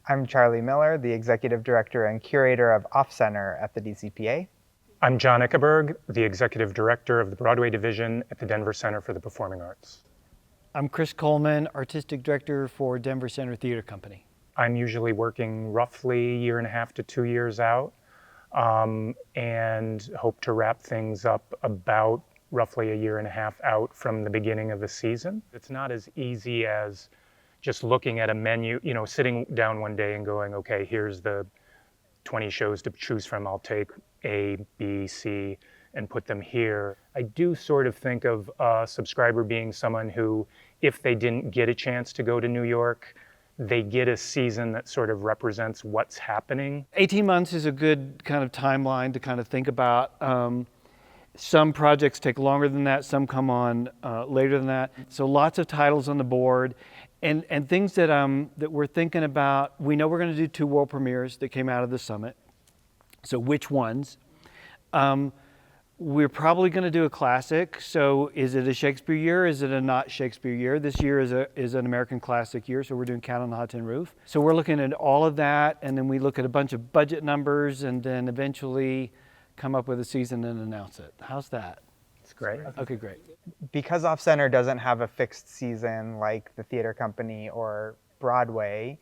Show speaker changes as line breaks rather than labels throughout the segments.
I'm Charlie Miller, the Executive Director and Curator of Off Center at the DCPA.
I'm John Eckeberg, the Executive Director of the Broadway Division at the Denver Center for the Performing Arts.
I'm Chris Coleman, Artistic Director for Denver Center Theater Company.
I'm usually working roughly a year and a half to 2 years out, and hope to wrap things up about roughly a year and a half out from the beginning of the season. It's not as easy as just looking at a menu, sitting down one day and going, okay, here's the 20 shows to choose from. I'll take A, B, C, and put them here. I do sort of think of a subscriber being someone who, if they didn't get a chance to go to New York, they get a season that sort of represents what's happening.
18 months is a good kind of timeline to kind of think about. Some projects take longer than that, some come on later than that. So lots of titles on the board. And things that we're thinking about. We know we're going to do 2 world premieres that came out of the summit. So which ones? We're probably going to do a classic. So is it a Shakespeare year? Is it a not Shakespeare year? This year is an American classic year. So we're doing Cat on the Hot Tin Roof. So we're looking at all of that, and then we look at a bunch of budget numbers, and then eventually come up with a season and announce it. How's that?
It's great.
Okay, great.
Because Off Center doesn't have a fixed season like the theater company or Broadway,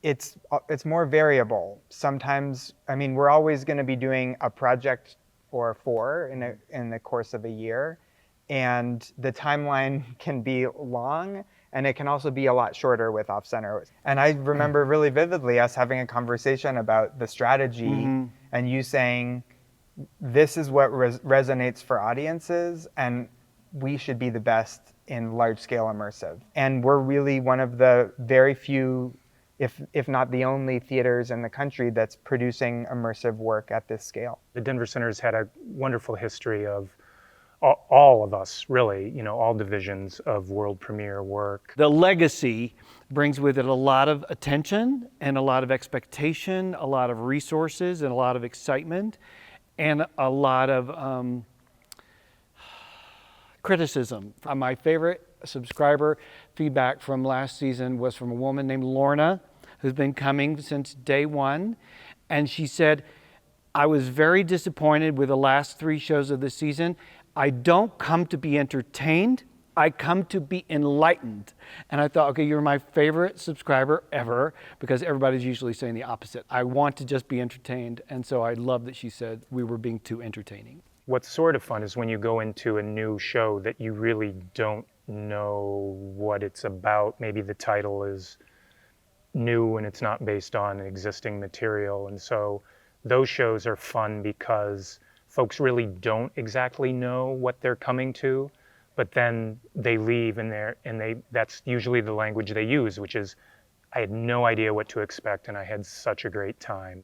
it's more variable. Sometimes, we're always going to be doing a project or 4 in the course of a year, and the timeline can be long, and it can also be a lot shorter with Off Center. And I remember really vividly us having a conversation about the strategy, and you saying, this is what resonates for audiences, and we should be the best in large-scale immersive. And we're really one of the very few, if not the only, theaters in the country that's producing immersive work at this scale.
The Denver Center's had a wonderful history of all of us, really, all divisions of world premiere work.
The legacy brings with it a lot of attention and a lot of expectation, a lot of resources and a lot of excitement, and a lot of criticism. My favorite subscriber feedback from last season was from a woman named Lorna, who's been coming since day one. And she said, I was very disappointed with the last 3 shows of the season. I don't come to be entertained, I come to be enlightened. And I thought, okay, you're my favorite subscriber ever, because everybody's usually saying the opposite. I want to just be entertained. And so I love that she said we were being too entertaining.
What's sort of fun is when you go into a new show that you really don't know what it's about. Maybe the title is new and it's not based on existing material. And so those shows are fun because folks really don't exactly know what they're coming to. But then they leave and that's usually the language they use, which is, I had no idea what to expect and I had such a great time.